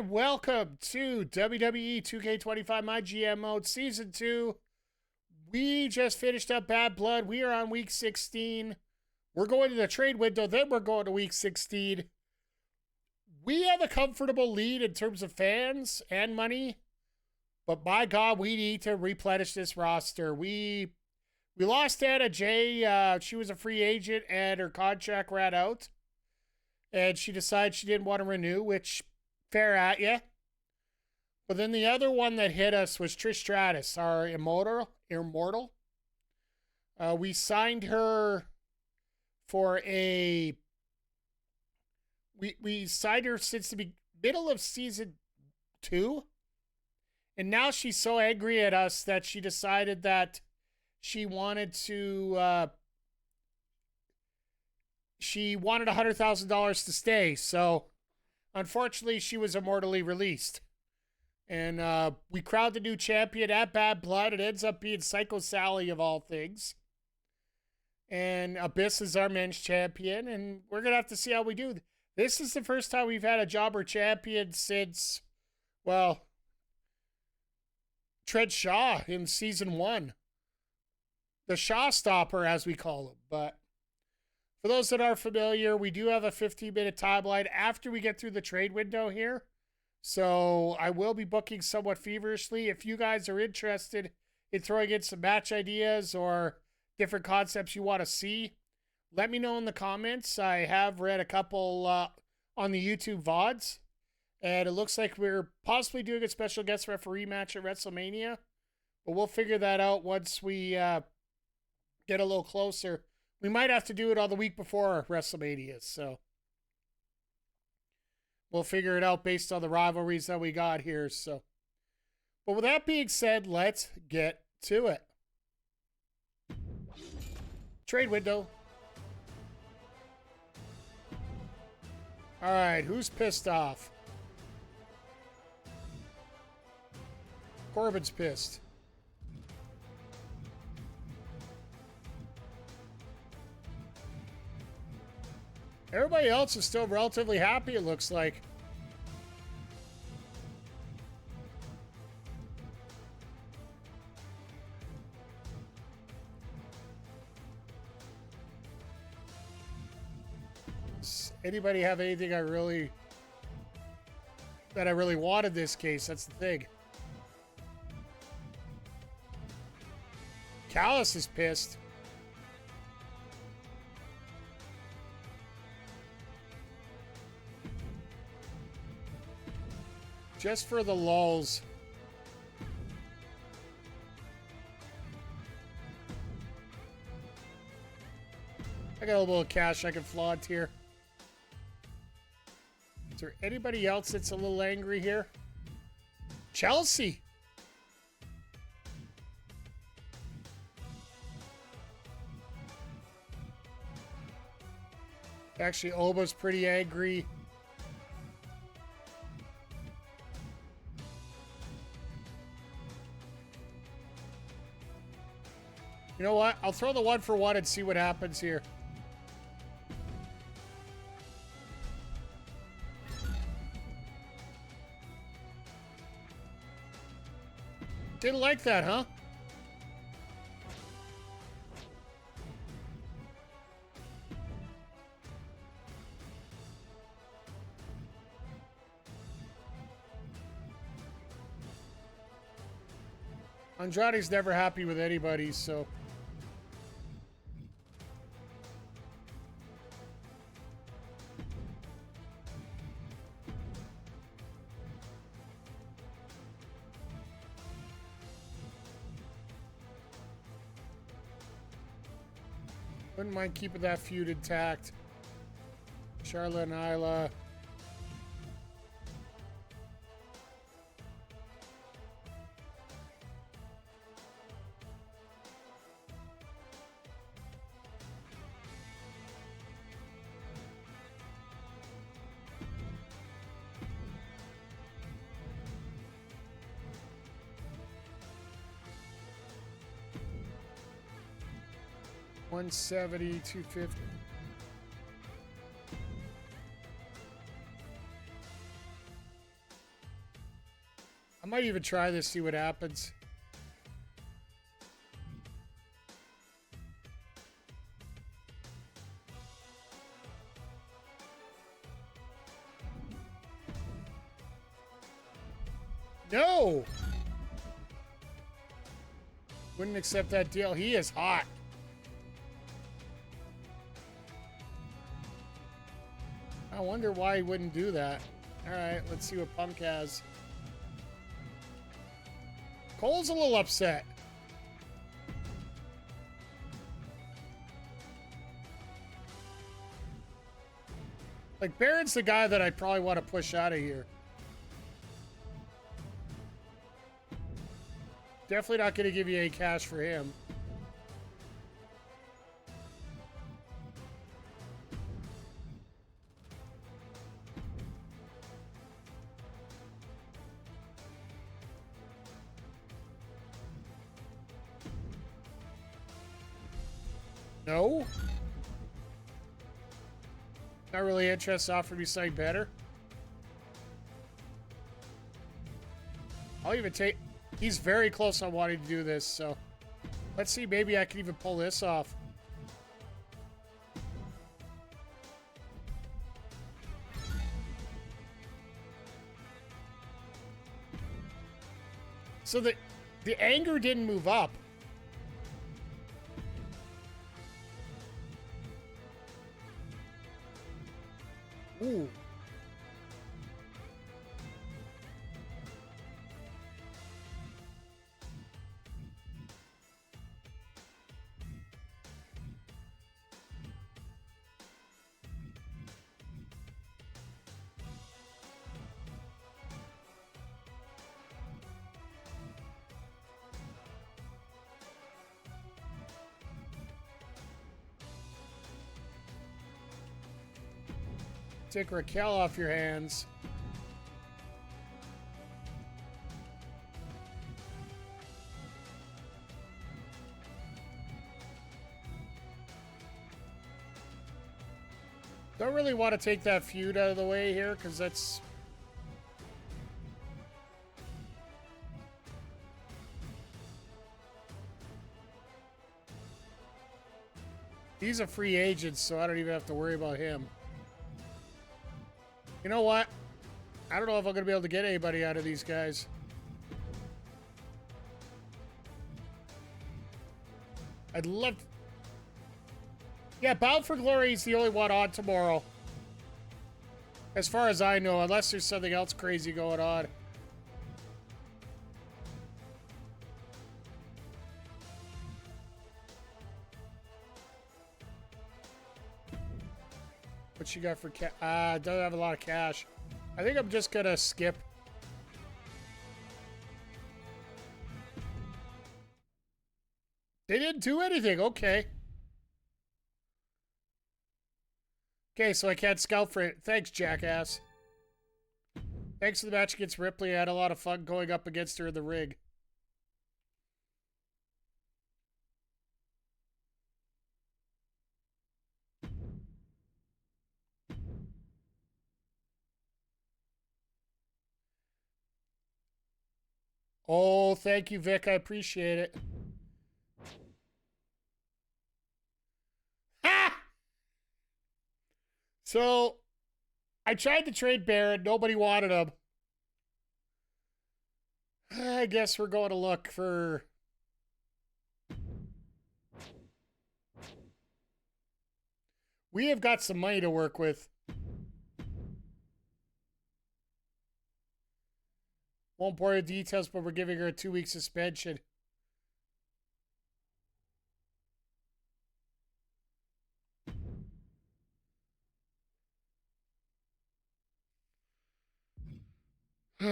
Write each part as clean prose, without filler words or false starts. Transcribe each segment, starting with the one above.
and welcome to WWE 2k25 myGM mode season 2. We just finished up Bad Blood. We are on week 16. We're going to the trade window, then we're going to week 16. We have a comfortable lead in terms of fans and money, but by God, we need to replenish this roster. We lost Anna Jay. She was a free agent and her contract ran out, and she decided she didn't want to renew, which fair at you. But then the other one that hit us was Trish Stratus, our immortal. We signed her for a... We signed her since the middle of season 2. And now she's so angry at us that she decided that she wanted to... she wanted $100,000 to stay. So, unfortunately, she was immortally released. And we crowned the new champion at Bad Blood. It ends up being Psycho Sally of all things. And Abyss is our men's champion. And we're going to have to see how we do. This is the first time we've had a jobber champion since, well, Trent Shaw in season 1. The Shaw Stopper, as we call him. But for those that are familiar, we do have a 15-minute timeline after we get through the trade window here. So I will be booking somewhat feverishly. If you guys are interested in throwing in some match ideas or different concepts you want to see, let me know in the comments. I have read a couple on the YouTube VODs, and it looks like we're possibly doing a special guest referee match at WrestleMania, but we'll figure that out once we get a little closer. We might have to do it on the week before WrestleMania, so we'll figure it out based on the rivalries that we got here. So, but with that being said, let's get to it. Trade window. All right, who's pissed off? Corbin's pissed. Everybody else is still relatively happy, it looks like. Does anybody have anything that I really wanted this case? That's the thing. Callis is pissed. Just for the lulz. I got a little cash I can flaunt here. Is there anybody else that's a little angry here? Chelsea. Actually, Oba's pretty angry. You know what? I'll throw the 1-for-1 and see what happens here. Didn't like that, huh? Andrade's never happy with anybody, so... Wouldn't mind keeping that feud intact. Charlotte and Isla. $170, $250. might even try this, see what happens. No! Wouldn't accept that deal. He is hot. I wonder why he wouldn't do that. All right, let's see what Punk has. Cole's a little upset. Like, Baron's the guy that I probably want to push out of here. Definitely not going to give you any cash for him. No. Not really interested. Offer me something better. I'll even take... He's very close on wanting to do this, so... Let's see, maybe I can even pull this off. So the anger didn't move up. Ooh. Take Raquel off your hands. Don't really want to take that feud out of the way here, because that's... He's a free agent, so I don't even have to worry about him. You know what? I don't know if I'm going to be able to get anybody out of these guys. I'd love to... Yeah, Bound for Glory is the only one on tomorrow. As far as I know, unless there's something else crazy going on. What you got for cash? Don't have a lot of cash. I think I'm just gonna skip. They didn't do anything. Okay. Okay, so I can't scout for it. Thanks, jackass. Thanks for the match against Ripley. I had a lot of fun going up against her in the ring. Oh, thank you, Vic. I appreciate it. Ha! So, I tried to trade Barrett. Nobody wanted him. I guess we're going to look for... We have got some money to work with. Won't bore you details, but we're giving her a 2-week suspension. You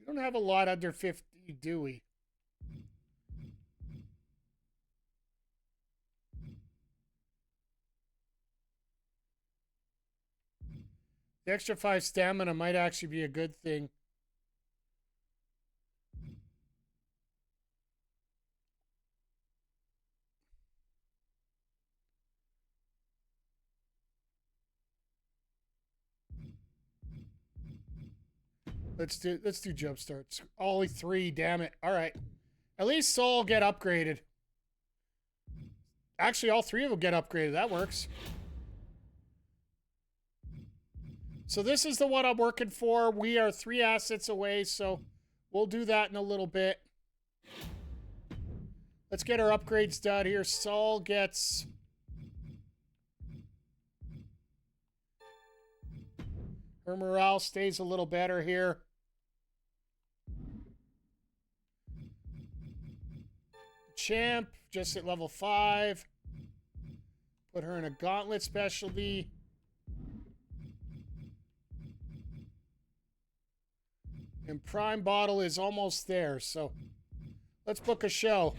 don't have a lot under 50, do we? The extra 5 stamina might actually be a good thing. Let's do jump starts. Only 3, damn it. All right. At least Sol get upgraded. Actually, all 3 of them get upgraded. That works. So this is the one I'm working for. We are 3 assets away, so we'll do that in a little bit. Let's get our upgrades done here. Sol gets... her morale stays a little better here. Champ, just at level 5. Put her in a gauntlet specialty. And Prime Bottle is almost there, so let's book a show.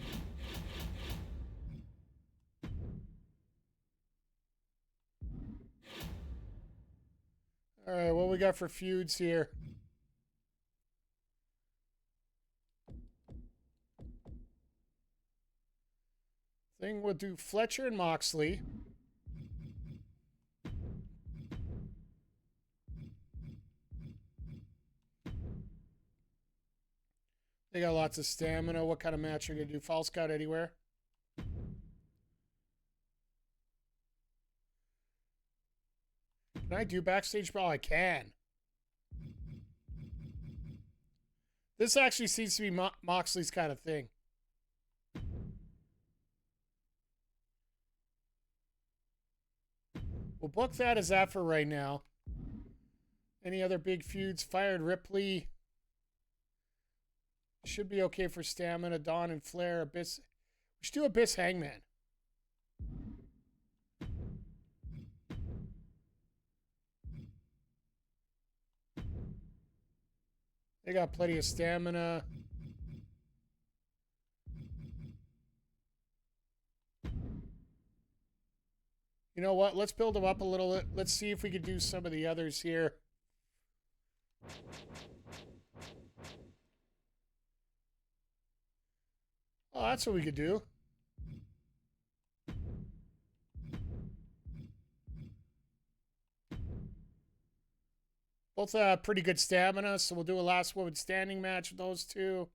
All right, what we got for feuds here? Thing we'll do Fletcher and Moxley. They got lots of stamina. What kind of match are you going to do? False Count Anywhere? Can I do Backstage Brawl? I can. This actually seems to be Moxley's kind of thing. We'll book that as that for right now. Any other big feuds? Fired Ripley. Should be okay for stamina. Dawn and Flair. Abyss. We should do Abyss Hangman. They got plenty of stamina. You know what? Let's build them up a little bit. Let's see if we could do some of the others here. Oh, that's what we could do. Both pretty good stamina, so we'll do a last woman standing match with those 2.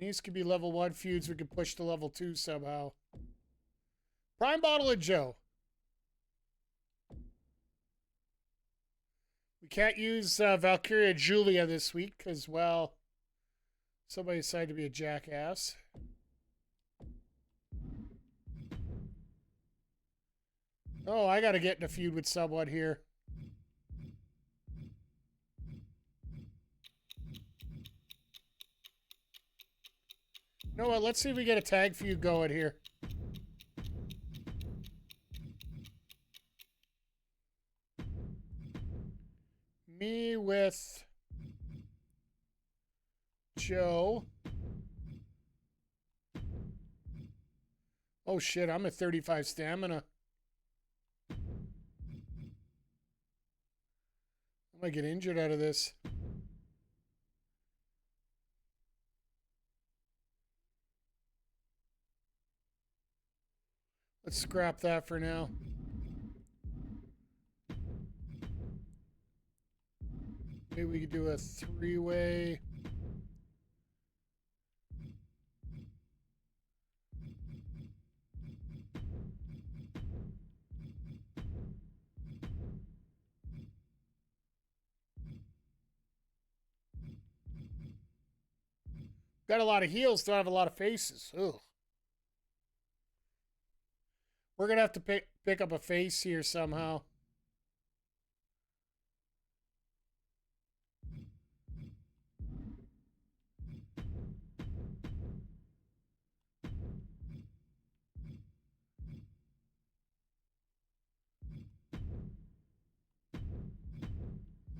These could be level 1 feuds. We could push to level 2 somehow. Prime Bottle and Joe. We can't use Valkyria Julia this week because, well, somebody decided to be a jackass. Oh, I got to get in a feud with someone here. You know what? Let's see if we get a tag feud going here. Me with Joe. Oh shit, I'm at 35 stamina. I might get injured out of this. Let's scrap that for now. Maybe we could do a 3-way. Got a lot of heels, don't have a lot of faces. Ugh. We're going to have to pick up a face here somehow.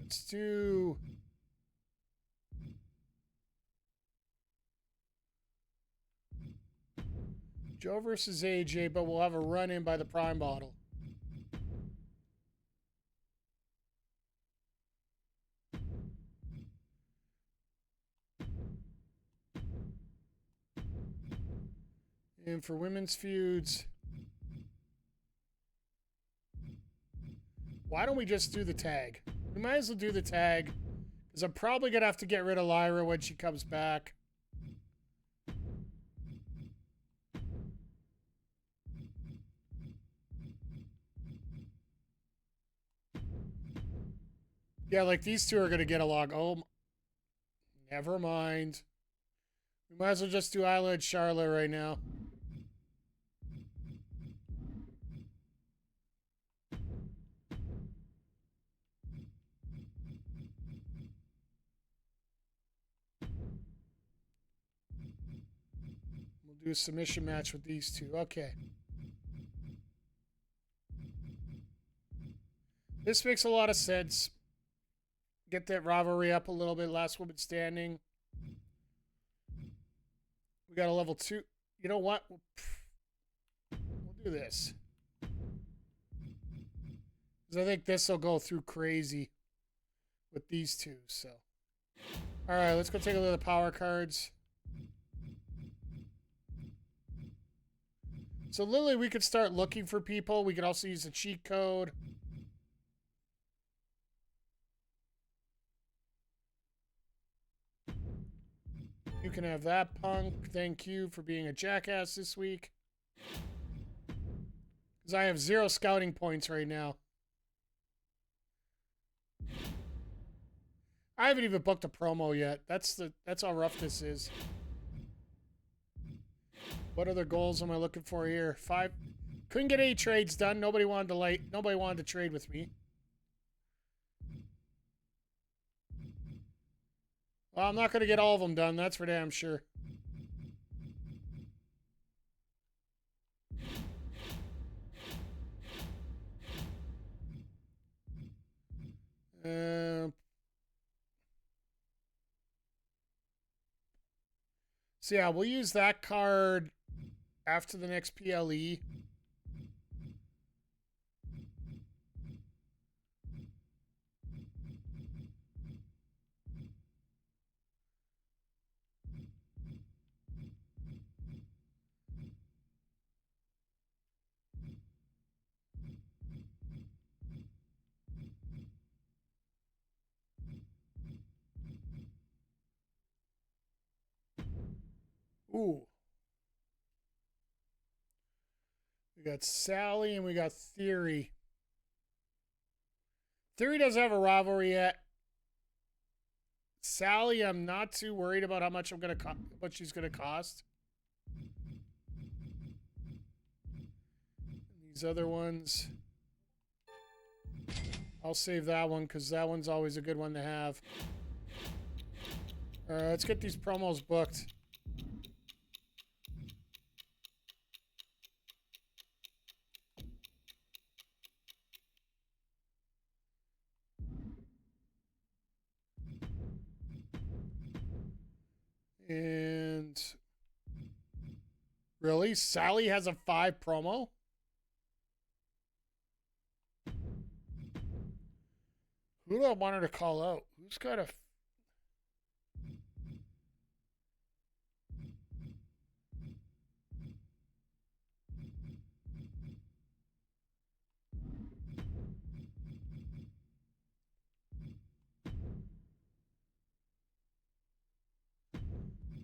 Let's do... Joe versus AJ, but we'll have a run-in by the Prime Bottle. And for women's feuds, Why don't we just do the tag? We might as well do the tag. Because I'm probably going to have to get rid of Lyra when she comes back. Yeah, like these two are going to get along. Oh, never mind. We might as well just do Isla and Charlotte right now. We'll do a submission match with these two. Okay. This makes a lot of sense. Get that rivalry up a little bit. Last woman standing. We got a level 2. You know what? We'll do this. Because I think this will go through crazy with these two. So, all right, let's go take a look at the power cards. So literally, we could start looking for people. We could also use a cheat code. You can have that, Punk. Thank you for being a jackass this week. Because I have 0 scouting points right now. I haven't even booked a promo yet. That's how rough this is. What other goals am I looking for here? 5. Couldn't get any trades done. Nobody wanted to trade with me. Well, I'm not going to get all of them done. That's for damn sure. So yeah, we'll use that card after the next PLE. Ooh. We got Sally and we got Theory. Theory doesn't have a rivalry yet. Sally, I'm not too worried about how much what she's gonna cost. These other ones, I'll save that one because that one's always a good one to have. All right, let's get these promos booked. And really, Sally has a 5 promo? Who do I want her to call out? Who's got a...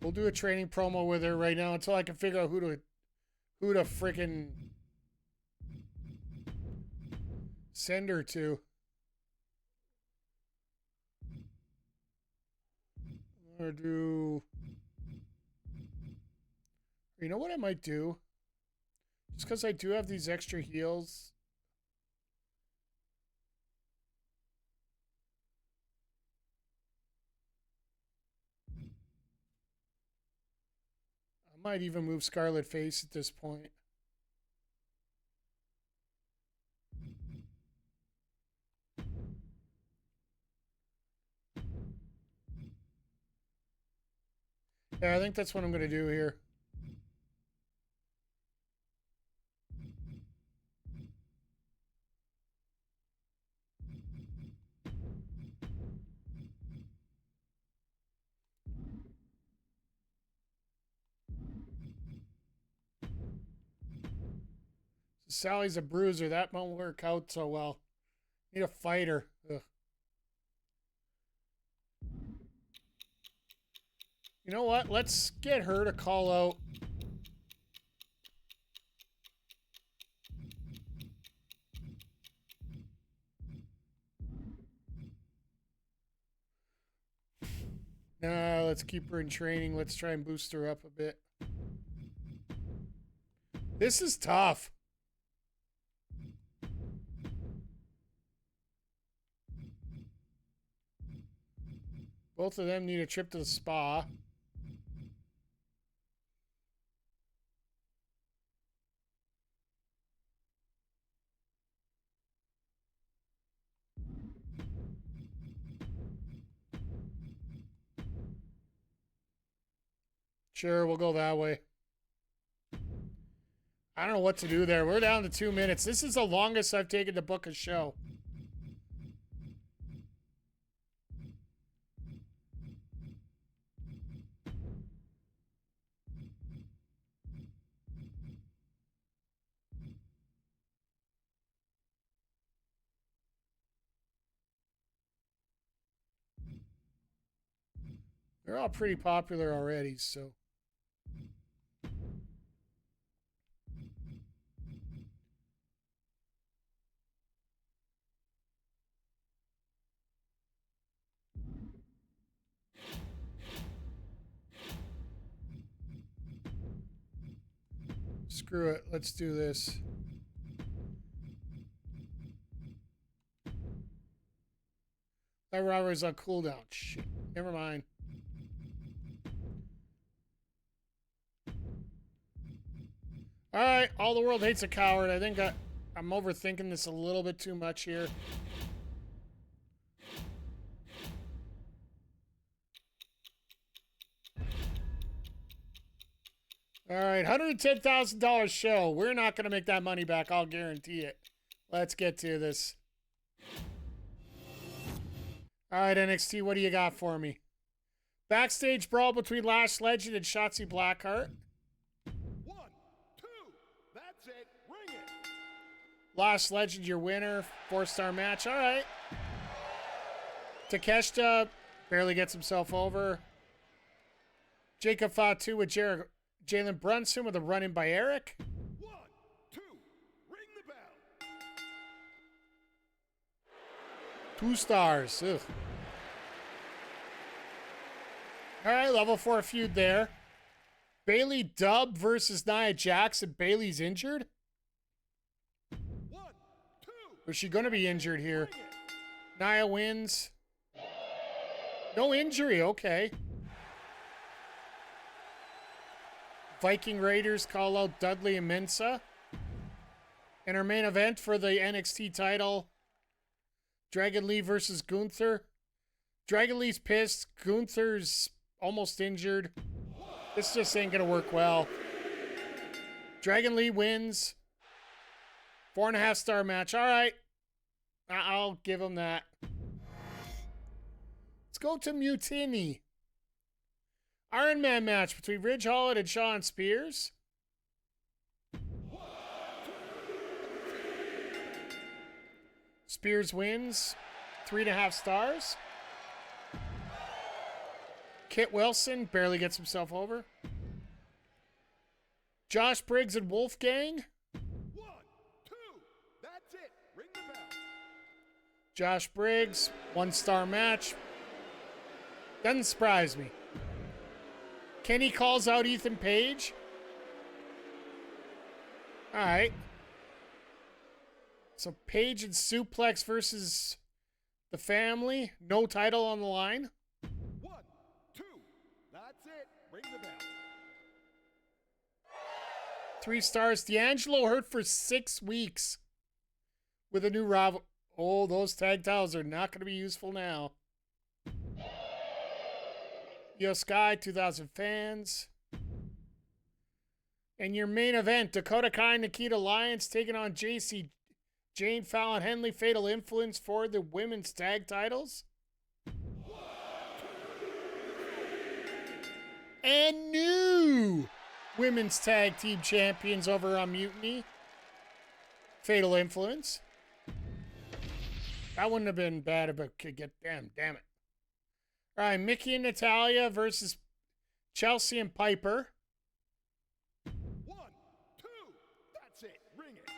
We'll do a training promo with her right now until I can figure out who to freaking send her to. Or do... You know what I might do? Just because I do have these extra heals. I might even move Scarlet Face at this point. Yeah, I think that's what I'm going to do here. Sally's a bruiser. That won't work out so well. Need a fighter. Ugh. You know what? Let's get her to call out. Nah, let's keep her in training. Let's try and boost her up a bit. This is tough. Both of them need a trip to the spa. Sure, we'll go that way. I don't know what to do there. We're down to 2 minutes. This is the longest I've taken to book a show. They're all pretty popular already, so. Screw it. Let's do this. That rivalry's on cooldown. Shit. Never mind. All right. All the world hates a coward. I think I'm overthinking this a little bit too much here. All right, $110,000 show. We're not going to make that money back. I'll guarantee it. Let's get to this. All right, NXT, what do you got for me? Backstage brawl between Lash Legend and Shotzi Blackheart. 1, 2, that's it. Ring it. Lash Legend, your winner. 4-star match. All right. Takeshita barely gets himself over. Jacob Fatu with Jalen Brunson with a run-in by Eric. 1, 2, ring the bell. 2 stars. Ugh. All right, level 4 feud there. Bayley Dub versus Nia Jax, and Bayley's injured. 1, 2. Or is she going to be injured here? Nia wins. No injury, okay. Viking Raiders call out Dudley and Mensa. And our main event for the NXT title, Dragon Lee versus Gunther. Dragon Lee's pissed. Gunther's almost injured. This just ain't going to work well. Dragon Lee wins. 4.5-star match. All right. I'll give him that. Let's go to Mutiny. Iron Man match between Ridge Holland and Shawn Spears. Spears wins. 3.5 stars. Kit Wilson barely gets himself over. Josh Briggs and Wolfgang. 1, 2, that's it. Ring the bell. Josh Briggs, 1-star match. Doesn't surprise me. Kenny calls out Ethan Page. All right. So Page and Suplex versus the family. No title on the line. 1, 2, that's it. Ring the bell. 3 stars. D'Angelo hurt for 6 weeks with a new rival. Oh, those tag titles are not going to be useful now. Yo Sky, 2,000 fans. And your main event, Dakota Kai and Nikita Lyons taking on JC, Jane Fallon Henley, Fatal Influence for the women's tag titles. And new women's tag team champions over on Mutiny, Fatal Influence. That wouldn't have been bad if it could get them. Damn it. All right, Mickey and Natalia versus Chelsea and Piper. 1, 2, that's it. Ring it.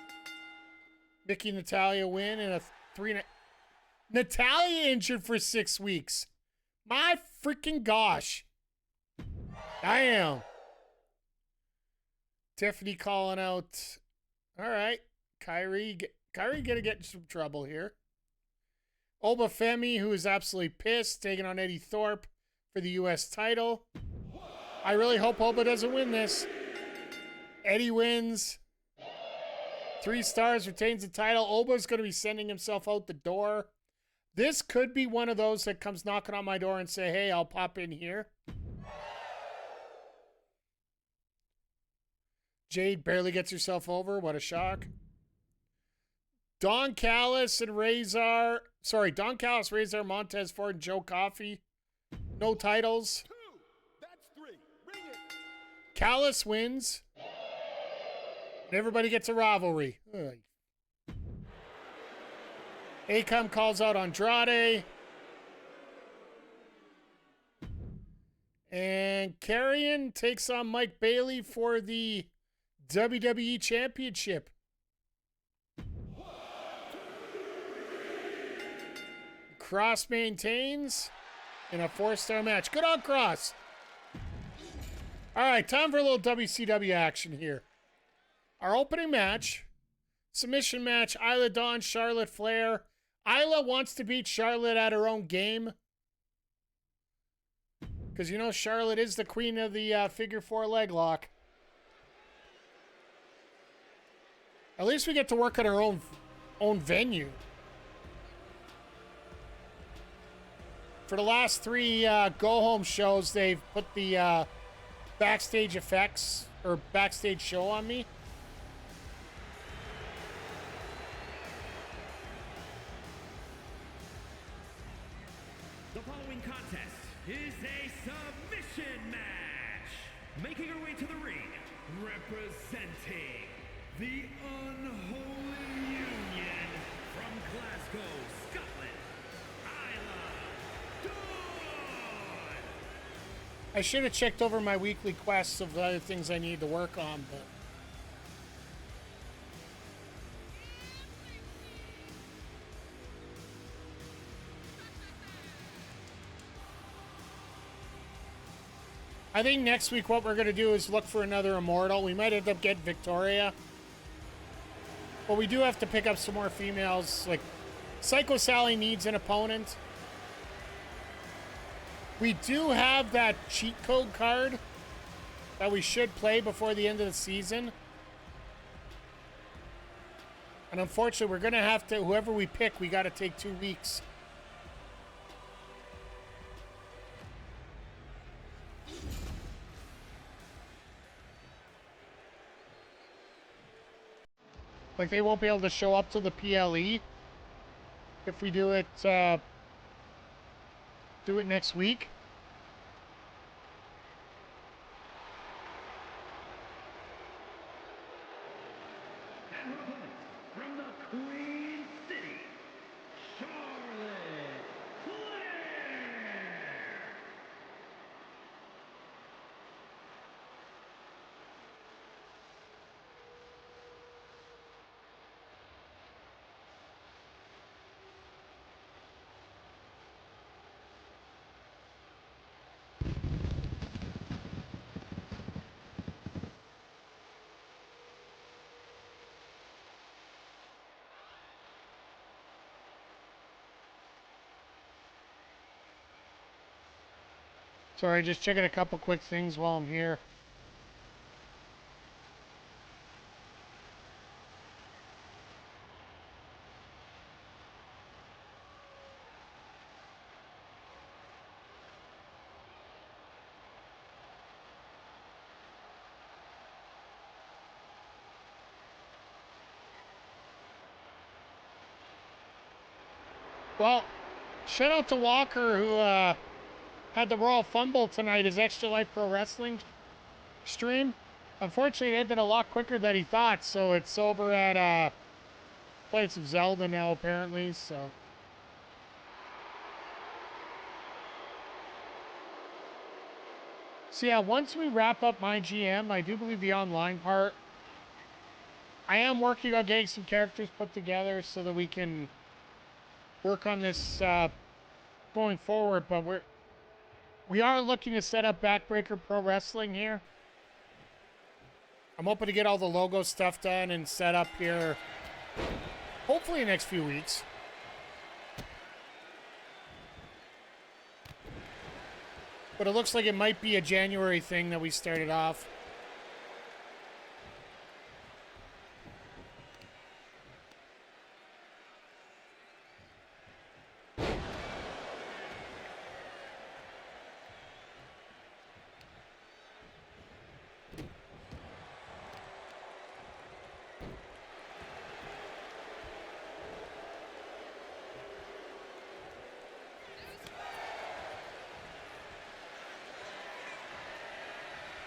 Mickey and Natalia win in a 3. Natalia injured for 6 weeks. My freaking gosh. Damn. Tiffany calling out. All right. Kyrie gonna get in some trouble here. Oba Femi, who is absolutely pissed, taking on Eddie Thorpe for the U.S. title. I really hope Oba doesn't win this. Eddie wins. 3 stars, retains the title. Oba's going to be sending himself out the door. This could be one of those that comes knocking on my door and say, hey, I'll pop in here. Jade barely gets herself over. What a shock. Don Callis, Razor Montez Ford, and Joe Coffey. No titles. 2, that's 3. Ring it. Callis wins. And everybody gets a rivalry. Ugh. Akam calls out Andrade. And Karrion takes on Mike Bayley for the WWE Championship. Cross maintains in a 4-star match. Good on Cross. All right, time for a little WCW action here. Our opening match, submission match, Isla Dawn, Charlotte Flair. Isla wants to beat Charlotte at her own game. Because you know Charlotte is the queen of the figure 4 leg lock. At least we get to work at our own venue. For the last 3 go-home shows, they've put the backstage effects or backstage show on me. The following contest is a submission match. Making her way to the ring, representing the Unholy Union from Glasgow, Scotland, Isla Dawn. I should have checked over my weekly quests of the other things I need to work on, but I think next week what we're going to do is look for another Immortal. We might end up getting Victoria. But we do have to pick up some more females. Like, Psycho Sally needs an opponent. We do have that cheat code card that we should play before the end of the season. And unfortunately, we're going to have to, whoever we pick, we got to take 2 weeks. Like, they won't be able to show up to the PLE if we do it next week. From the Queen City, Charlotte Flair. Sorry, just checking a couple quick things while I'm here. Well, shout out to Walker, who had the Royal Fumble tonight, his Extra Life Pro Wrestling stream. Unfortunately, it ended a lot quicker than he thought, so it's over at Place of Zelda now, apparently, so So yeah, once we wrap up myGM, I do believe the online part, I am working on getting some characters put together so that we can work on this going forward, but we are looking to set up Backbreaker Pro Wrestling here. I'm hoping to get all the logo stuff done and set up here hopefully in the next few weeks. But it looks like it might be a January thing that we started off.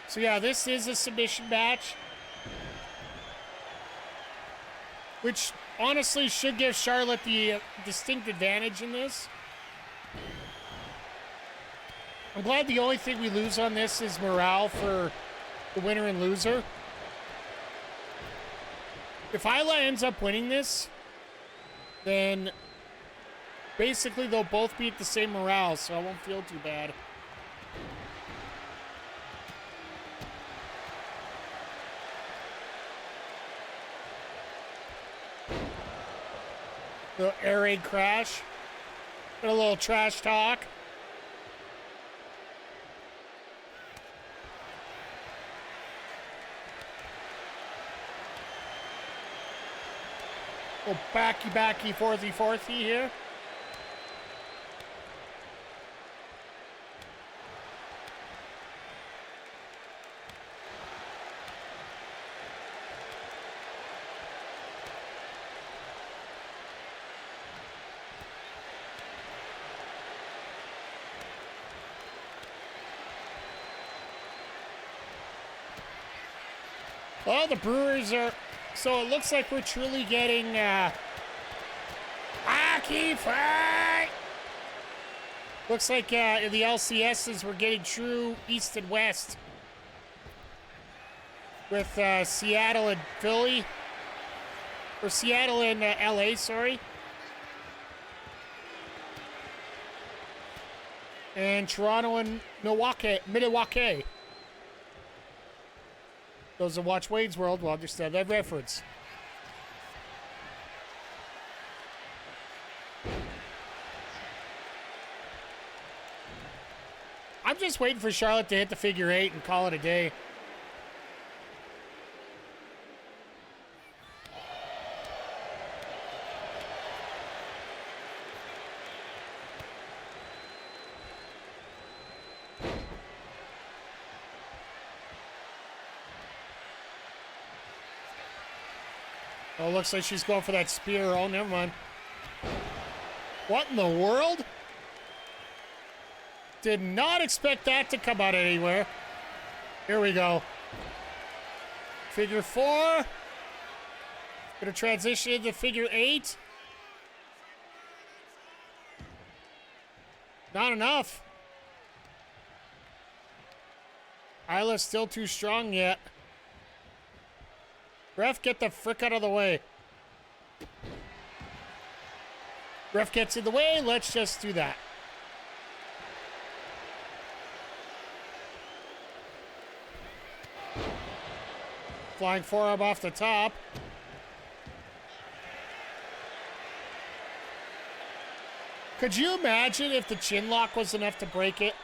So yeah, this is a submission match, which honestly should give Charlotte the distinct advantage in this. I'm glad the only thing we lose on this is morale for the winner and loser. If Isla ends up winning this, then basically they'll both be at the same morale, so I won't feel too bad. Little air raid crash. And a little trash talk. Little backy, forthy here. Well, the Brewers are... So it looks like we're truly getting... hockey fight! Looks like in the LCSs we're getting true East and West. With Seattle and Philly. Or Seattle and LA, sorry. And Toronto and Milwaukee. Those that watch Wade's World will understand that reference. I'm just waiting for Charlotte to hit the figure 8 and call it a day. Oh, looks like she's going for that spear. Oh, never mind. What in the world? Did not expect that to come out anywhere. Here we go. Figure 4. Gonna transition into figure 8. Not enough. Isla's still too strong yet. Ref, get the frick out of the way. Ref gets in the way. Let's just do that. Flying forearm off the top. Could you imagine if the chin lock was enough to break it?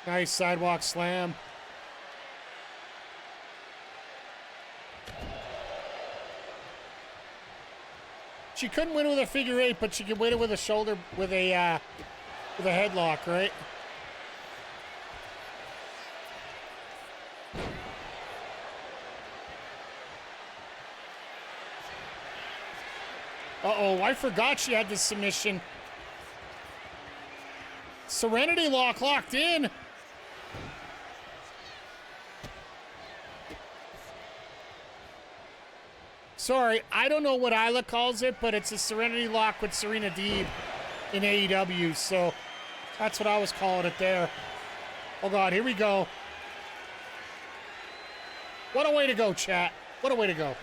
Nice sidewalk slam. She couldn't win it with a figure 8, but she could win it with a shoulder, with a headlock, right? Uh-oh, I forgot she had this submission. Serenity lock locked in. Sorry, I don't know what Isla calls it, but it's a Serenity Lock with Serena Deeb in AEW, so that's what I was calling it there. Oh, God, here we go. What a way to go, chat. What a way to go.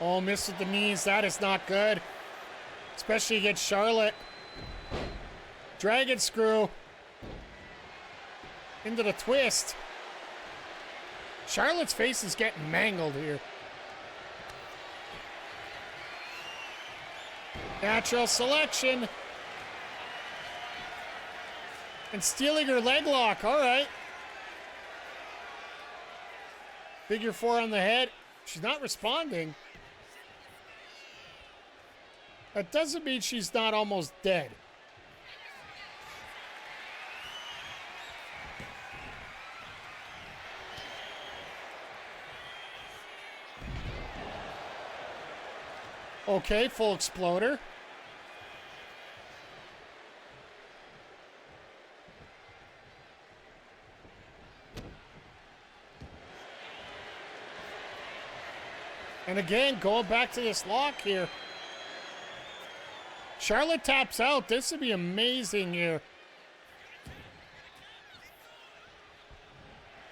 Oh, missed with the knees. That is not good. Especially against Charlotte. Dragon screw. Into the twist. Charlotte's face is getting mangled here. Natural selection. And stealing her leg lock. All right. Figure 4 on the head. She's not responding. That doesn't mean she's not almost dead. Okay, full exploder. And again, going back to this lock here. Charlotte taps out. This would be amazing here.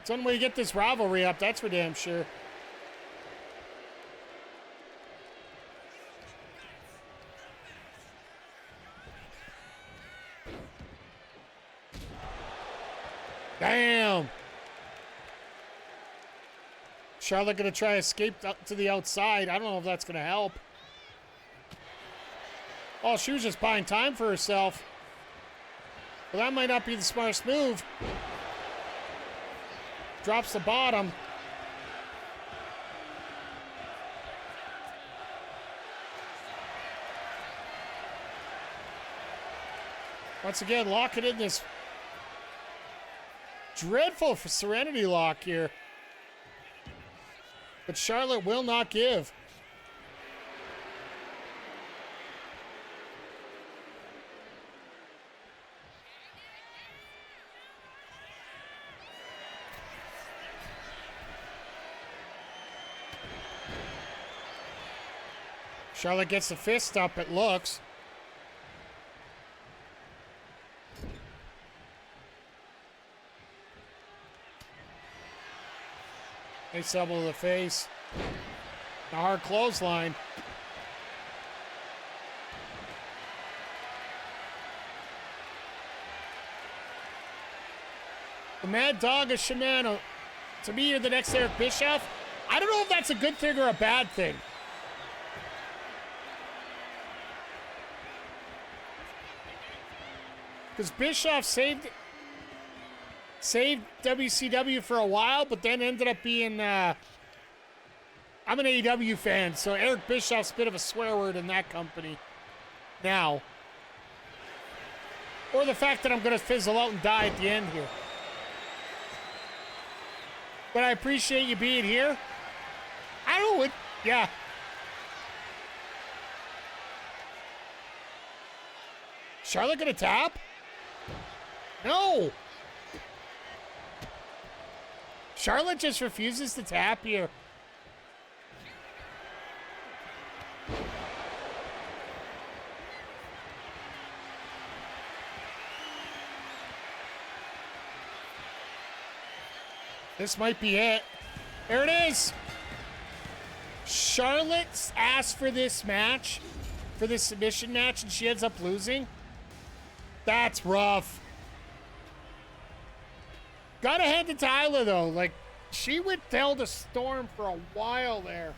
It's one way to get this rivalry up, that's for damn sure. Damn. Charlotte gonna try to escape to the outside. I don't know if that's gonna help. Oh, she was just buying time for herself. Well, that might not be the smartest move. Drops the bottom. Once again, lock it in this. Dreadful for Serenity Lock here. But Charlotte will not give. Charlotte gets the fist up, it looks. Nice elbow to the face. A hard clothesline. The Mad Dog is Shimano. To me, you're the next Eric Bischoff. I don't know if that's a good thing or a bad thing. Because Bischoff saved WCW for a while, but then ended up being, I'm an AEW fan, so Eric Bischoff's a bit of a swear word in that company now. Or the fact that I'm going to fizzle out and die at the end here. But I appreciate you being here. I don't know what, yeah. Charlotte going to tap? No! Charlotte just refuses to tap here. This might be it. There it is. Charlotte's asked for this match, for this submission match, and she ends up losing. That's rough. Gotta hand it to Isla, though. Like, she withheld a storm for a while there.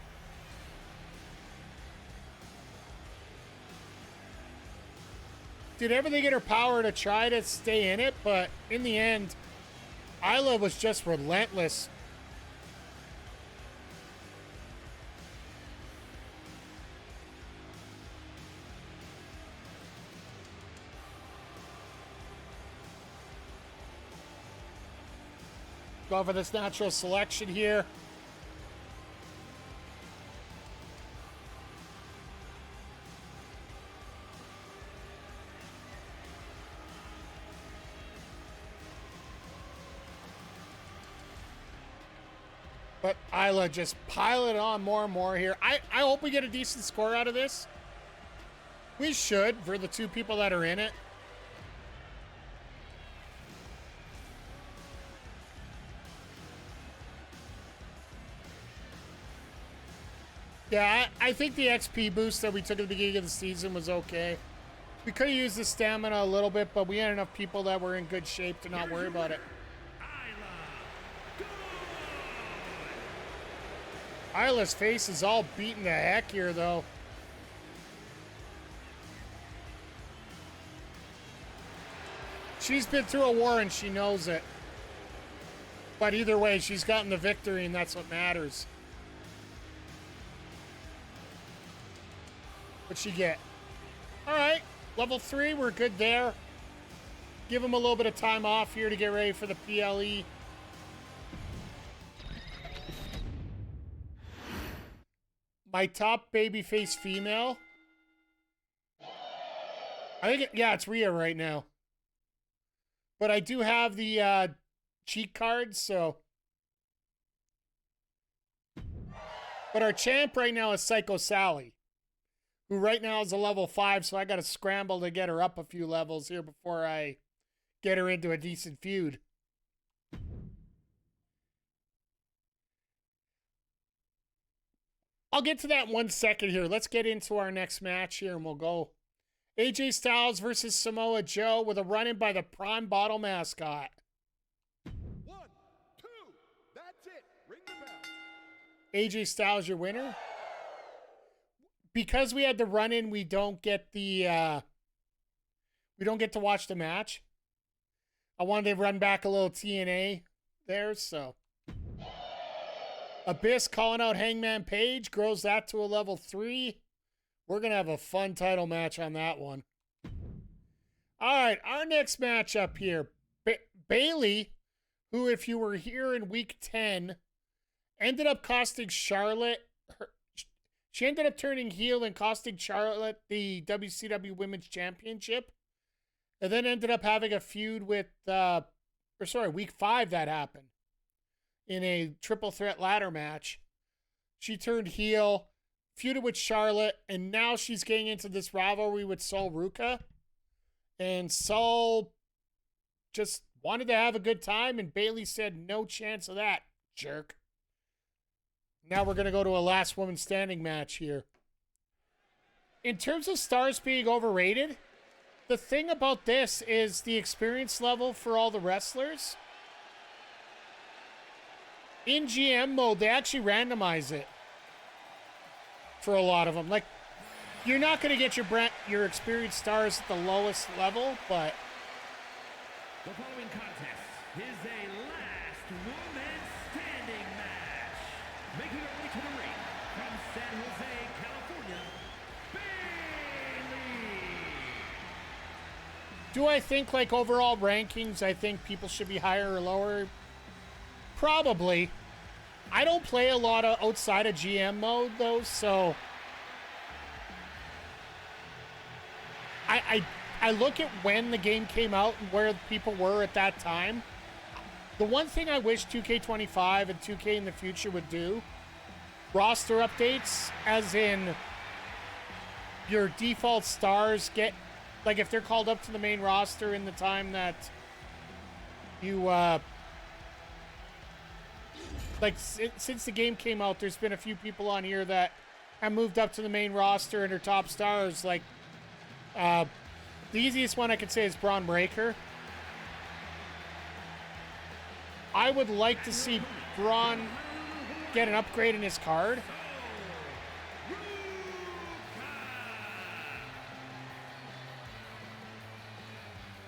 Did everything in her power to try to stay in it, but in the end, Isla was just relentless. Go for this natural selection here. But Isla just piling on more and more here. I hope we get a decent score out of this. We should, for the two people that are in it. Yeah, I think the XP boost that we took at the beginning of the season was okay. We could have used the stamina a little bit, but we had enough people that were in good shape to not worry about it. Isla's face is all beaten to heck here, though. She's been through a war and she knows it. But either way, she's gotten the victory, and that's what matters. What'd she get? All right, level 3, we're good there. Give him a little bit of time off here to get ready for the PLE. My top babyface female. I think, yeah, it's Rhea right now. But I do have the cheat cards, so. But our champ right now is Psycho Sally, who right now is a level 5, so I got to scramble to get her up a few levels here before I get her into a decent feud. I'll get to that in 1 second here. Let's get into our next match here, and we'll go. AJ Styles versus Samoa Joe with a run-in by the Prime Bottle mascot. 1, 2, that's it. Ring the bell. AJ Styles, your winner. Because we had the run-in, we don't get the we don't get to watch the match. I wanted to run back a little TNA there, so. Abyss calling out Hangman Page, grows that to a level 3. We're going to have a fun title match on that one. All right, our next match up here. Bayley, who, if you were here in week 10, ended up costing Charlotte. She ended up turning heel and costing Charlotte the WCW Women's Championship. And then ended up having a feud with, week 5 that happened. In a triple threat ladder match. She turned heel, feuded with Charlotte, and now she's getting into this rivalry with Sol Ruca. And Sol just wanted to have a good time, and Bayley said, no chance of that, jerk. Now we're going to go to a last woman standing match here. In terms of stars being overrated, the thing about this is the experience level for all the wrestlers. In GM mode, they actually randomize it for a lot of them. Like, you're not going to get your experienced stars at the lowest level, but... The following contest is a last woman standing match. Making her way to the ring from San Jose, California, Bayley. Do I think, like, overall rankings, I think people should be higher or lower? Probably. I don't play a lot of outside of GM mode, though, so... I look at when the game came out and where people were at that time. The one thing I wish 2k25 and 2k in the future would do, roster updates, as in your default stars get... Like, if they're called up to the main roster in the time that you... Like, since the game came out, there's been a few people on here that have moved up to the main roster and are top stars. Like, the easiest one I could say is Braun Breaker. I would like to see Braun get an upgrade in his card.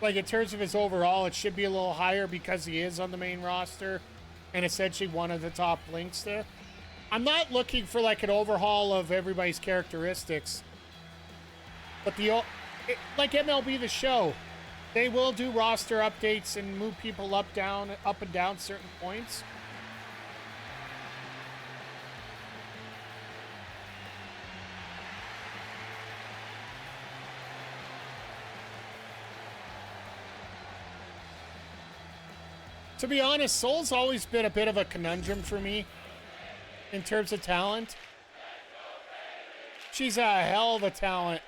Like, in terms of his overall, it should be a little higher because he is on the main roster. And essentially one of the top links there. I'm not looking for like an overhaul of everybody's characteristics. But like MLB The Show, they will do roster updates and move people up and down certain points. To be honest, Sol's always been a bit of a conundrum for me. in terms of talent. She's a hell of a talent.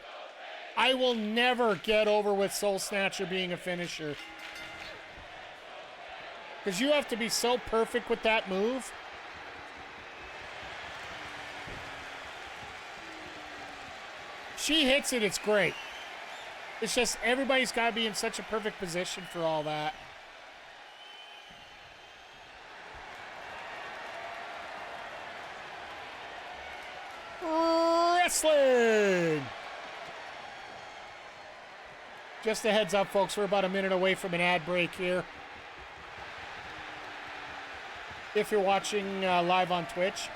I will never get over with Soul Snatcher being a finisher. Because you have to be so perfect with that move. She hits it, it's great. It's just everybody's got to be in such a perfect position for all that. Wrestling! Just a heads up, folks, we're about a minute away from an ad break here. If you're watching live on Twitch,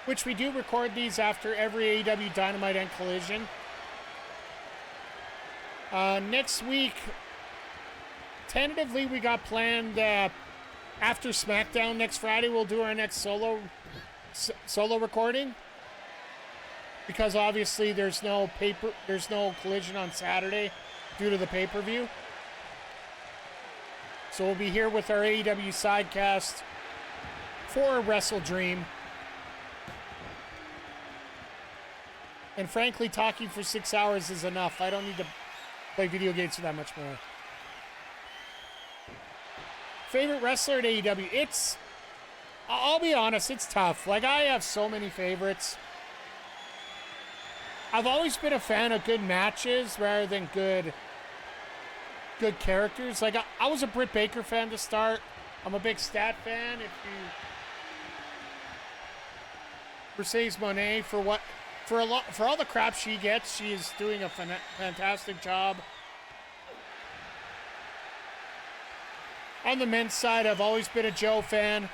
which we do record these after every AEW Dynamite and Collision. Next week, tentatively, we got planned after SmackDown next Friday, we'll do our next solo recording. Because obviously there's no Collision on Saturday due to the pay-per-view. So we'll be here with our AEW sidecast for Wrestle Dream. And frankly, talking for 6 hours is enough. I don't need to play video games for that much more. Favorite wrestler at AEW? I'll be honest, it's tough. Like, I have so many favorites. I've always been a fan of good matches rather than good characters. Like, I was a Britt Baker fan to start. I'm a big Stat fan. Mercedes Moné, for all the crap she gets, she is doing a fantastic job. On the men's side, I've always been a Joe fan.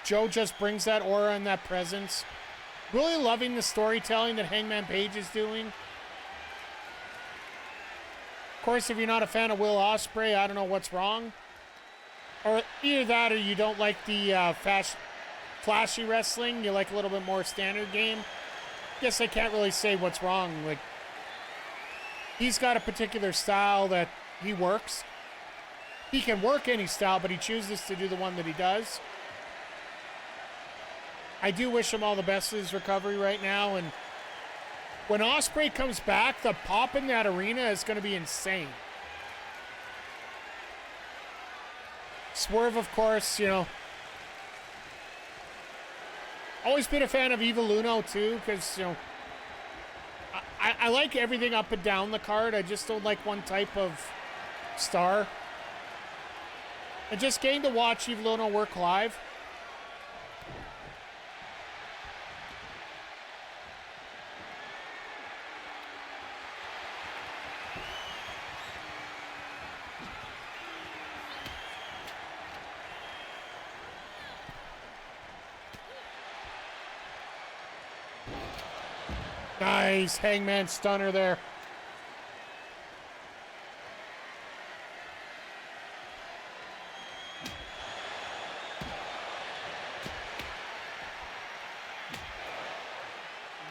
Joe just brings that aura and that presence. Really loving the storytelling that Hangman Page is doing. Of course, if you're not a fan of Will Ospreay, I don't know what's wrong. Or either that or you don't like the flashy wrestling. You like a little bit more standard game. Guess I can't really say what's wrong. Like, he's got a particular style that he works. He can work any style, but he chooses to do the one that he does. I do wish him all the best in his recovery right now. And when Ospreay comes back, the pop in that arena is going to be insane. Swerve, of course, you know. Always been a fan of Eva Luno, too, because, you know, I like everything up and down the card. I just don't like one type of star. And just getting to watch Eva Luno work live. Nice Hangman stunner there.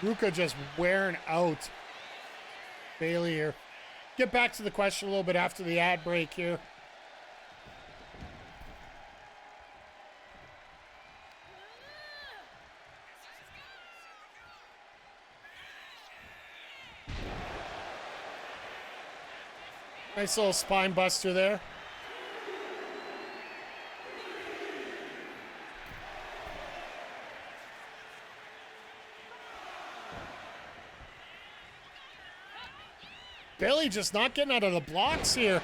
Ruca just wearing out Bayley here. Get back to the question a little bit after the ad break here. Nice little spine buster there. Bayley just not getting out of the blocks here.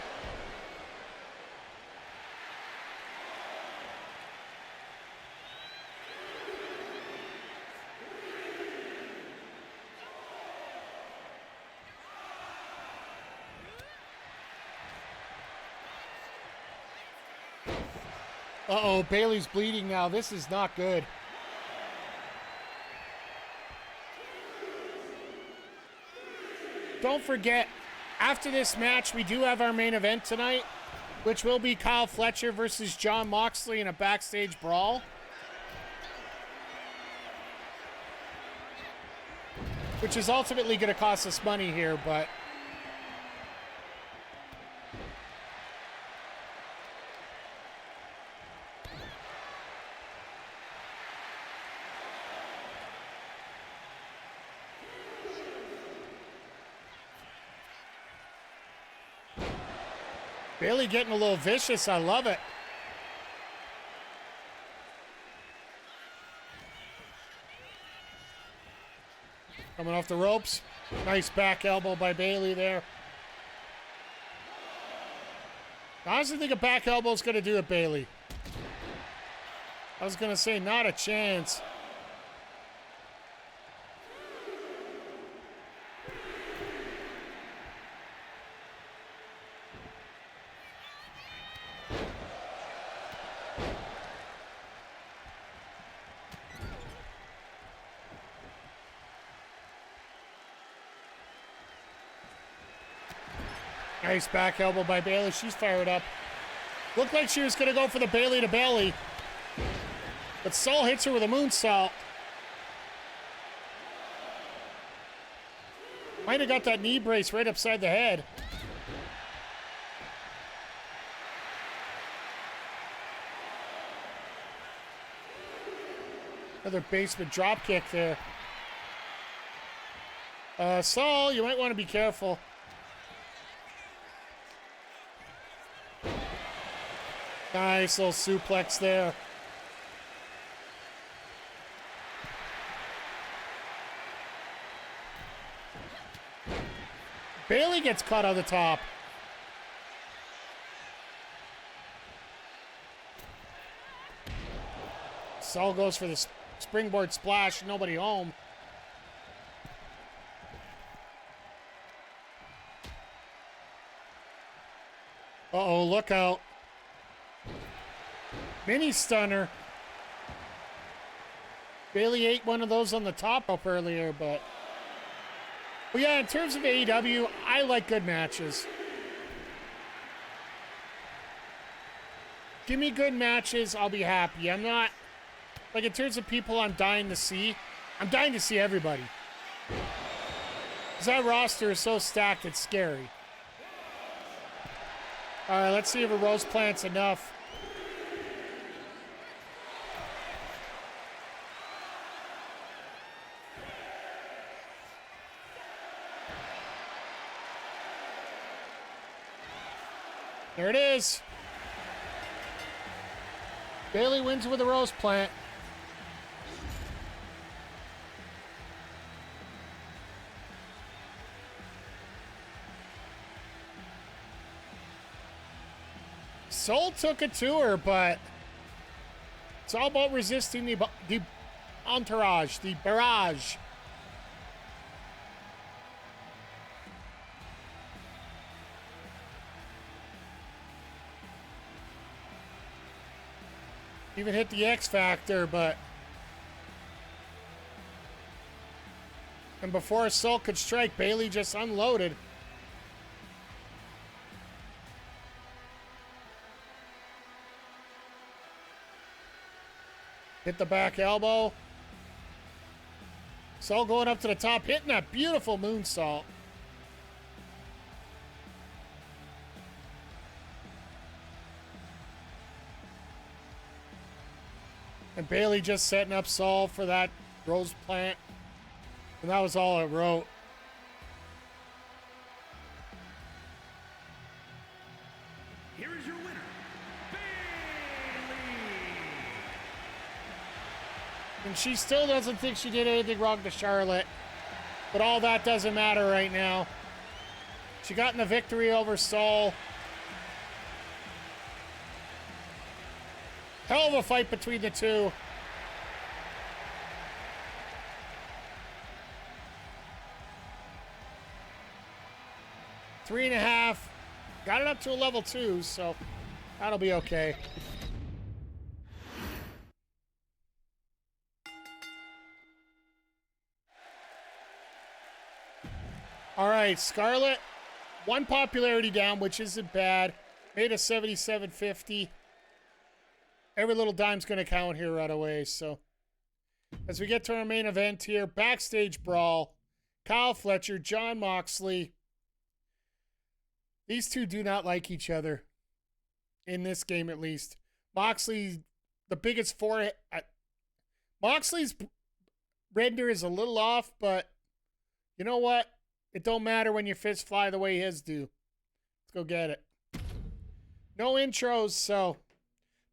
Uh-oh, Bayley's bleeding now. This is not good. Don't forget, after this match, we do have our main event tonight, which will be Kyle Fletcher versus Jon Moxley in a backstage brawl. Which is ultimately going to cost us money here, but... Bayley getting a little vicious. I love it. Coming off the ropes. Nice back elbow by Bayley there. I honestly think a back elbow is going to do it, Bayley. I was going to say not a chance. Nice back elbow by Bayley. She's fired up. Looked like she was going to go for the Bayley to belly. But Sol hits her with a moonsault. Might have got that knee brace right upside the head. Another basement drop kick there. Sol, you might want to be careful. Nice little suplex there. Bayley gets caught on the top. Sol goes for the springboard splash. Nobody home. Uh-oh, look out. Mini stunner. Bayley ate one of those on the top up earlier, but... Well, yeah, in terms of AEW, I like good matches. Give me good matches, I'll be happy. I'm not... Like, in terms of people I'm dying to see everybody. Because that roster is so stacked, it's scary. All right, let's see if a rose plant's enough. There it is. Bayley wins with a rose plant. Sol took it to her, but it's all about resisting the entourage, the barrage. Even hit the X Factor, but... And before Sol could strike, Bayley just unloaded. Hit the back elbow. Sol going up to the top, hitting that beautiful moonsault. And Bayley just setting up Sol for that rose plant. And that was all it wrote. Here is your winner, Bayley. And she still doesn't think she did anything wrong to Charlotte. But all that doesn't matter right now. She got in the victory over Sol. Hell of a fight between the two. Three and a half. Got it up to a level 2, so that'll be okay. All right, Scarlett, one popularity down, which isn't bad. Made a 77.50. Every little dime's going to count here right away. So as we get to our main event here, backstage brawl, Kyle Fletcher, John Moxley. These two do not like each other in this game, at least. Moxley's the biggest forehead. Moxley's render is a little off, but you know what? It don't matter when your fists fly the way his do. Let's go get it. No intros, so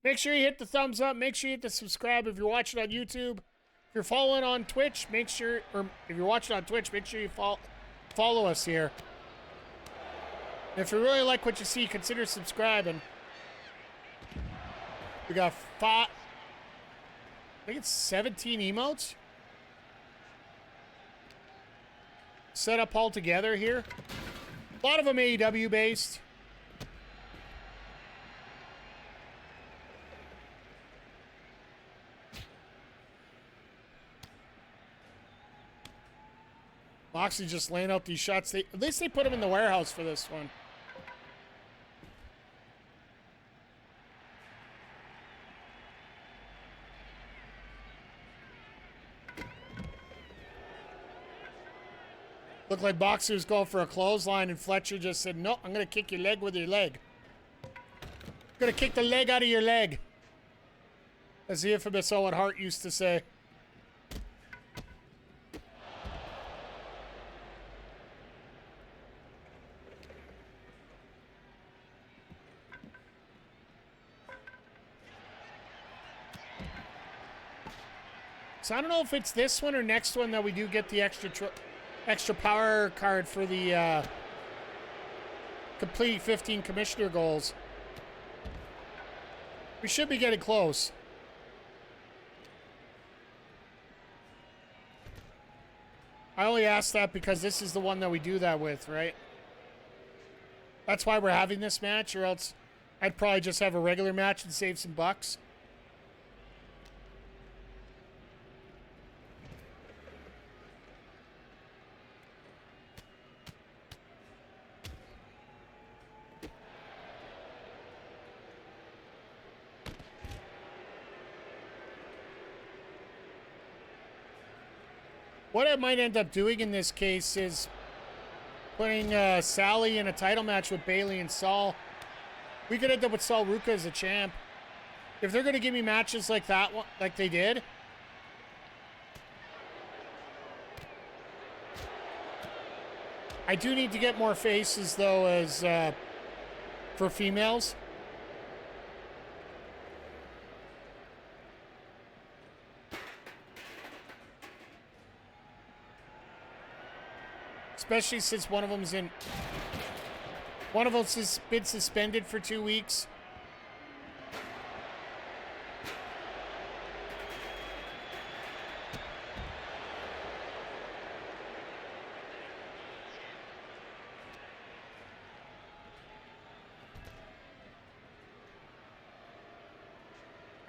make sure you hit the thumbs up. Make sure you hit the subscribe if you're watching on YouTube. If you're following on Twitch, make sure, or if you're watching on Twitch, make sure you follow us here. And if you really like what you see, consider subscribing. We got I think it's 17 emotes set up all together here. A lot of them AEW based. Moxley just laying out these shots. At least they put him in the warehouse for this one. Looked like Moxley was going for a clothesline, and Fletcher just said, no, I'm going to kick your leg with your leg. I'm going to kick the leg out of your leg. As the infamous Owen Hart used to say. So I don't know if it's this one or next one that we do get the extra power card for the complete 15 commissioner goals. We should be getting close. I only asked that because this is the one that we do that with, right? That's why we're having this match, or else I'd probably just have a regular match and save some bucks. What I might end up doing in this case is putting Sally in a title match with Bayley and Sol. We could end up with Sol Ruca as a champ. If they're going to give me matches like that one, like they did. I do need to get more faces, though, as for females. Especially since one of them's been suspended for 2 weeks.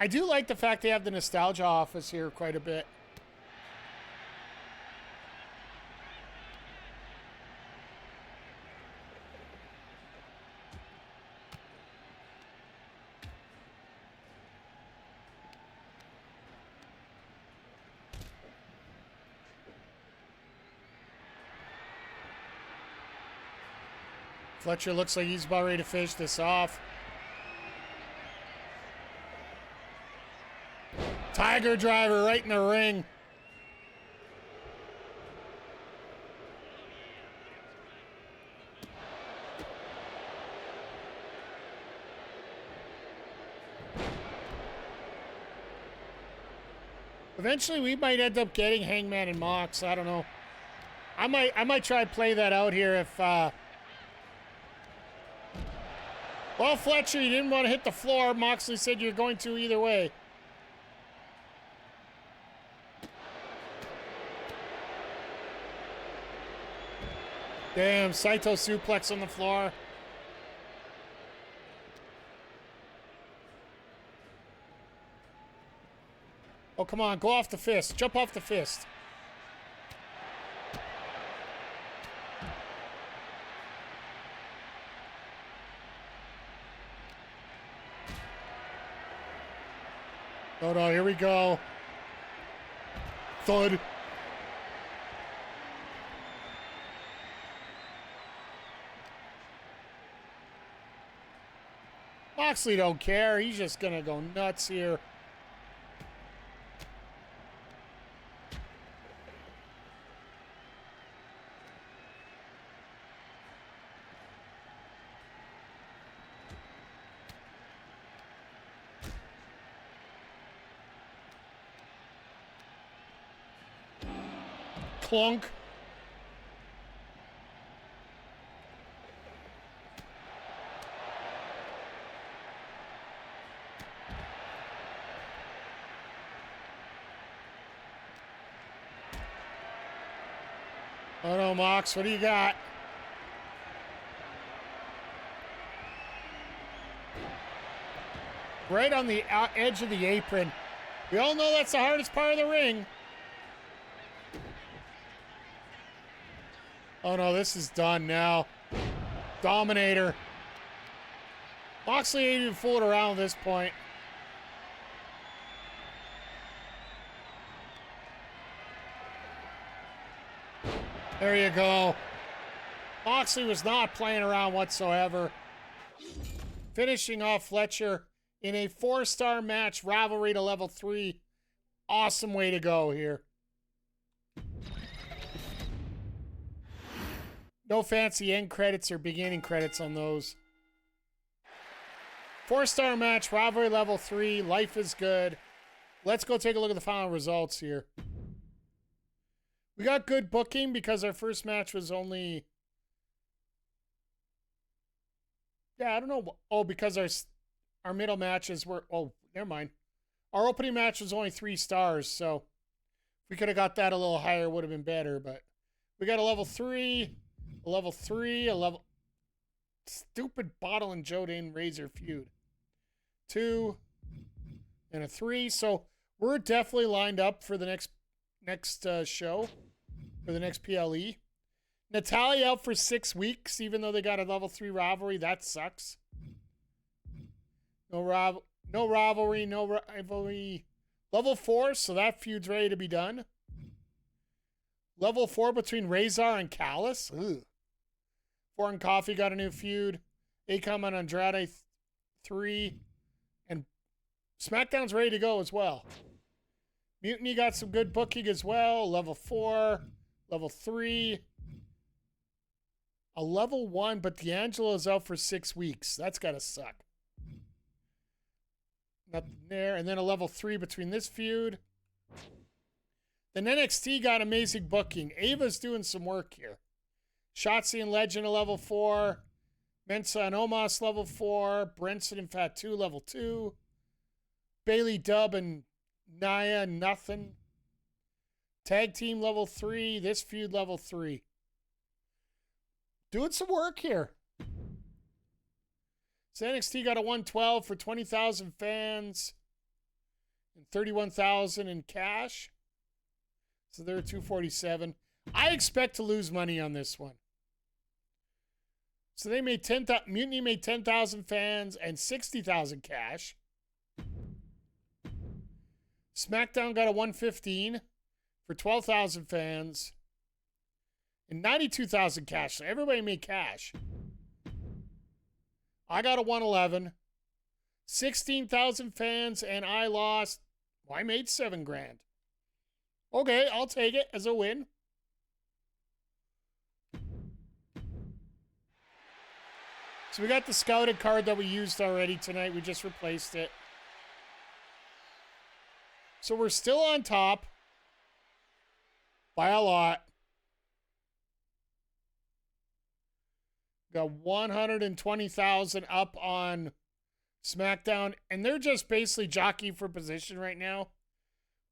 I do like the fact they have the nostalgia office here quite a bit. Fletcher looks like he's about ready to finish this off. Tiger driver right in the ring. Eventually we might end up getting Hangman and Mox. I don't know. I might try to play that out here if well, Fletcher, you didn't want to hit the floor. Moxley said you're going to either way. Damn, Saito suplex on the floor. Oh, come on, go off the fist. Jump off the fist. Oh no, here we go. Thud. Moxley don't care. He's just gonna go nuts here. Clunk. Oh no, Mox, what do you got? Right on the edge of the apron. We all know that's the hardest part of the ring. Oh no, this is done now. Dominator. Moxley ain't even fooling around at this point. There you go. Moxley was not playing around whatsoever. Finishing off Fletcher in a 4-star match, rivalry to level 3. Awesome way to go here. No fancy end credits or beginning credits on those. 4-star match, rivalry level 3. Life is good. Let's go take a look at the final results here. We got good booking because our first match was only... Yeah, I don't know. Oh, because our middle matches were... Oh, never mind. Our opening match was only 3 stars, so if we could have got that a little higher, it would have been better. But we got a level 3, a level 3, a level... Stupid Bottle and Joe Dane Razor feud. 2, and a 3. So we're definitely lined up for the next show, for the next PLE. Natalia out for 6 weeks, even though they got a level 3 rivalry. That sucks. No rivalry, no rivalry. Level 4, so that feud's ready to be done. Level 4 between Razor and Callis. Ugh. Foreign Coffee got a new feud. Akam and Andrade 3. And SmackDown's ready to go as well. Mutiny got some good booking as well. Level 4, level 3. A level 1, but D'Angelo's out for 6 weeks. That's got to suck. Nothing there. And then a level 3 between this feud. Then NXT got amazing booking. Ava's doing some work here. Shotzi and Legend a level 4. Mensa and Omos level 4. Brenson and Fatu level 2. Bayley, Dub, and Nia, nothing. Tag team level 3. This feud level 3. Doing some work here. So NXT got a 112 for 20,000 fans and 31,000 in cash. So they're 247. I expect to lose money on this one. So they made Mutiny made 10,000 fans and 60,000 cash. SmackDown got a 115 for 12,000 fans and 92,000 cash. So everybody made cash. I got a 111, 16,000 fans, and I lost. Well, I made $7,000. Okay, I'll take it as a win. So we got the scouted card that we used already tonight. We just replaced it. So we're still on top by a lot. Got 120,000 up on SmackDown, and they're just basically jockeying for position right now.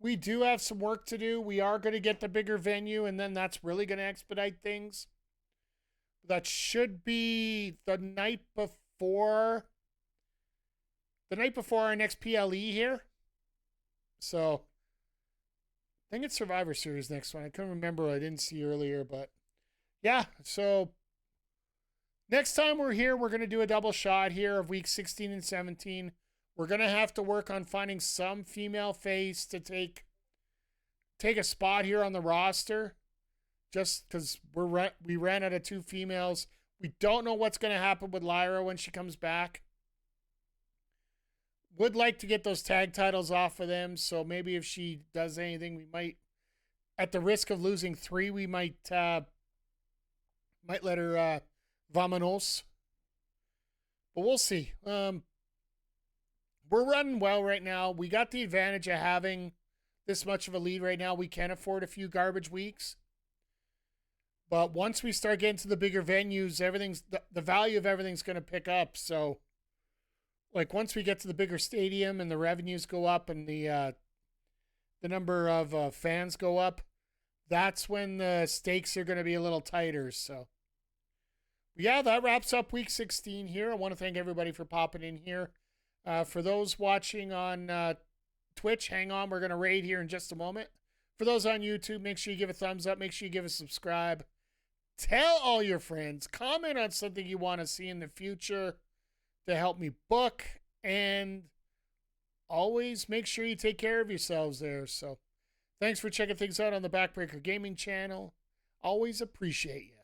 We do have some work to do. We are going to get the bigger venue, and then that's really going to expedite things. That should be the night before our next PLE here. So I think it's Survivor Series next one. I couldn't remember. I didn't see earlier, but yeah. So next time we're here, we're going to do a double shot here of week 16 and 17. We're going to have to work on finding some female face to take a spot here on the roster. Just because we ran out of 2 females. We don't know what's going to happen with Lyra when she comes back. Would like to get those tag titles off of them. So maybe if she does anything, we might, at the risk of losing 3, we might let her vamonos. But we'll see. We're running well right now. We got the advantage of having this much of a lead right now. We can afford a few garbage weeks. But once we start getting to the bigger venues, everything's the value of everything's going to pick up. So, like once we get to the bigger stadium and the revenues go up and the number of fans go up, that's when the stakes are going to be a little tighter. So, yeah, that wraps up week 16 here. I want to thank everybody for popping in here. For those watching on Twitch, hang on. We're going to raid here in just a moment. For those on YouTube, make sure you give a thumbs up. Make sure you give a subscribe. Tell all your friends. Comment on something you want to see in the future to help me book. And always make sure you take care of yourselves there. So thanks for checking things out on the Backbreaker Gaming channel. Always appreciate you.